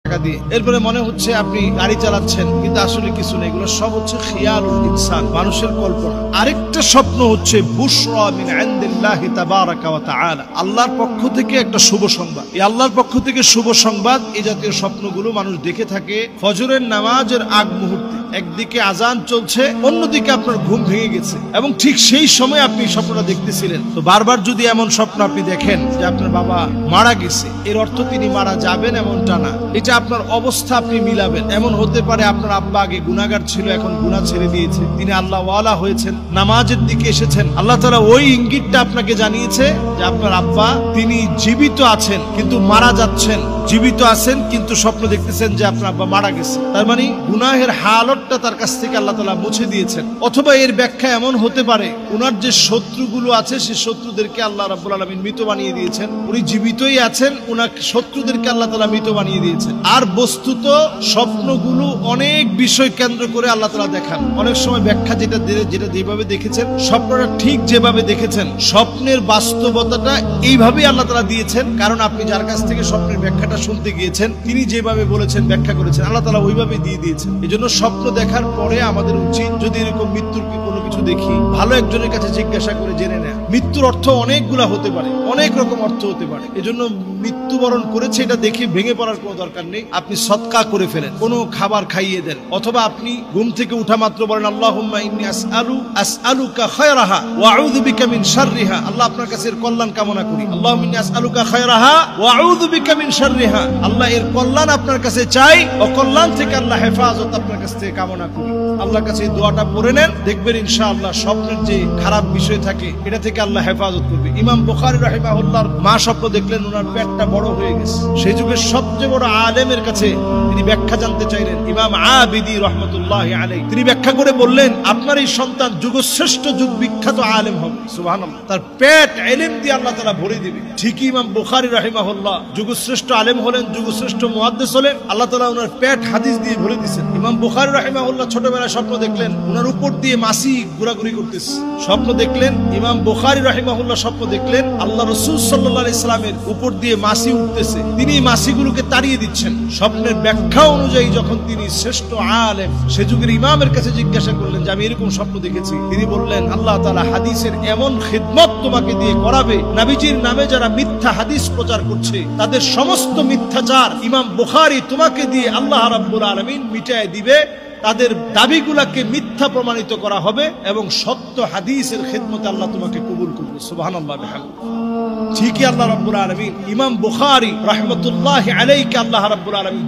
টাকা দিয়ে, এরপরে মনে হচ্ছে আপনি গাড়ি চালাচ্ছেন, কিন্তু আসলে কিছু নেই। এগুলো সব হচ্ছে খিয়ালুল ইনসান, মানুষের কল্পনা। আরেকটা স্বপ্ন হচ্ছে বুশরা মিন ইনদিল্লাহি তাবারাকা ওয়া তাআলা, আল্লাহর পক্ষ থেকে একটা শুভ সংবাদ। এই আল্লাহর পক্ষ থেকে শুভ সংবাদ, এই জাতীয় স্বপ্নগুলো মানুষ দেখে থাকে ফজরের নামাজের আগ মুহূর্তে। একদিকে আজান চলছে, অন্যদিকে আপনার ঘুম ভেঙে গেছে এবং ঠিক সেই সময় আপনি স্বপ্নটা দেখতেছিলেন। তো বারবার যদি এমন স্বপ্ন আপনি দেখেন যে আপনার বাবা মারা গেছে, এর অর্থ তিনি মারা যাবেন এমনটা না, এটা আপনার অবস্থা আপনি মিলাবেন। এমন হতে পারে আপনার আব্বা আগে গুনাহগার ছিল, এখন গুনাহ ছেড়ে দিয়েছে, তিনি আল্লাহ ওয়ালা হয়েছেন, নামাজের দিকে এসেছেন। আল্লাহ তাআলা ওই ইঙ্গিতটা আপনাকে জানিয়েছে যে আপনার আব্বা তিনি জীবিত আছেন কিন্তু মারা যাচ্ছেন, জীবিত আছেন কিন্তু স্বপ্ন দেখতেছেন যে আপনার আব্বা মারা গেছে। তার মানে গুনাহের হালতটা তার কাছ থেকে আল্লাহ তাআলা মুছে দিয়েছেন। অথবা এর ব্যাখ্যা এমন হতে পারে, উনার যে শত্রুগুলো আছে সেই শত্রুদেরকে আল্লাহ রাব্বুল আলামিন মৃত বানিয়ে দিয়েছেন, উনি জীবিতই আছেন, উনার শত্রুদেরকে আল্লাহ তাআলা মৃত বানিয়ে দিয়েছেন। আর বস্তুত স্বপ্নগুলো অনেক বিষয় কেন্দ্র করে আল্লাহ তাআলা দেখান। অনেক সময় ব্যাখ্যা যেটা যেভাবে দেখেছেন, স্বপ্নটা ঠিক যেভাবে দেখেছেন, স্বপ্নের বাস্তবতাটা এইভাবেই আল্লাহ তাআলা দিয়েছেন। কারণ আপনি যার কাছ থেকে স্বপ্নের ব্যাখ্যাটা শুনতে গিয়েছেন, তিনি যেভাবে বলেছেন, ব্যাখ্যা করেছেন, আল্লাহ তাআলা ওইভাবে দিয়ে দিয়েছেন। এজন্য স্বপ্ন দেখার পরে আমাদের উচিত, যদি এরকম মৃত্যুর কোনো কিছু দেখি, ভালো একজনের কাছে জিজ্ঞাসা করে জেনে নেয়। মৃত্যুর অর্থ অনেকগুলা হতে পারে, অনেক রকম অর্থ হতে পারে। এজন্য মৃত্যুবরণ করেছে এটা দেখে ভেঙে পড়ার কোনো দরকার নেই। আপনি সদকা করে ফেলেন, কোনো খাবার খাইয়ে দেন, অথবা আপনি ঘুম থেকে উঠা মাত্র বলেন আল্লাহুম্মা ইন্নী আসআলুকা খায়রাহা ওয়া আউযু বিকা মিন শাররিহা। আল্লাহ আপনার কাছে এর কল্যাণ কামনা করি। আল্লাহুম্মা ইন্নী আসআলুকা খায়রাহা ওয়া আউযু বিকা মিন শাররিহা। আল্লাহ এর কল্যাণ আপনার কাছে চাই, অকল্যাণ থেকে আল্লাহ হেফাজত আপনার কাছ থেকে কামনা করি। আল্লাহর কাছে এই দোয়াটা পড়ে নেন, দেখবেন ইনশাআল্লাহ স্বপ্নের যে খারাপ বিষয় থাকে এটা থেকে আল্লাহ হেফাজত করবে। ইমাম বুখারী রাহিমাহুল্লাহর মা স্বপ্ন দেখলেন ওনার পেটটা বড় হয়ে গেছে। সেই যুগের সবচেয়ে বড় আলেমের কাছে তিনি ব্যাখ্যা জানতে চাইলেন, ইমাম আবিদি রাহমাতুল্লাহি আলাইহি। তিনি ব্যাখ্যা করে বললেন, আপনার এই সন্তান যুগশ্রেষ্ঠ যুগ বিখ্যাত আলেম হবে, সুবহানাল্লাহ। তার পেট ইলম দিয়ে আল্লাহ তাআলা ভরে দিবে। ঠিকই ইমাম বুখারী রাহিমাহুল্লাহ যুগশ্রেষ্ঠ আলেম হলেন, যুগশ্রেষ্ঠ মুহাদ্দিস হলেন, আল্লাহ তাআলা ওনার পেট হাদিস দিয়ে ভরে দিয়েছেন। ইমাম বুখারী রাহিমাহুল্লাহ ছোটবেলায় স্বপ্ন দেখলেন ওনার উপর দিয়ে মাছি ঘোরাঘুরি করতেছে। স্বপ্ন দেখলেন ইমাম বুখারী রাহিমাহুল্লাহ স্বপ্ন দেখলেন আল্লাহ রাসূল সাল্লাল্লাহু আলাইহি সাল্লামের উপর দিয়ে মাছি উঠতেছে, তিনি মাছিগুলোকে তাড়িয়ে দিচ্ছেন। স্বপ্নের ব্যাখ্যা অনুযায়ী যখন তিনি শ্রেষ্ঠ আলেম সে যুগের ইমামের কাছে জিজ্ঞাসা করলেন যে আমি এরকম স্বপ্ন দেখেছি, তিনি বললেন আল্লাহ তাআলা হাদিসের এমন খিদমত তোমাকে দিয়ে করাবে, নবীজির নামে যারা মিথ্যা হাদিস প্রচার করছে তাদের সমস্ত মিথ্যাচার ইমাম বুখারী তোমাকে দিয়ে আল্লাহ রাব্বুল আলামিন মিটায় দিবে, তাদের দাবিগুলোকে মিথ্যা প্রমাণিত করা হবে এবং সত্য হাদিসের খিদমতে আল্লাহ তোমাকে কবুল করবে। সুবহানাল্লাহ বিহামদিহি। ঠিকই আল্লাহ রাব্বুল আলামিন ইমাম বুখারী রাহমাতুল্লাহি আলাইহি আল্লাহ রাব্বুল আলামিন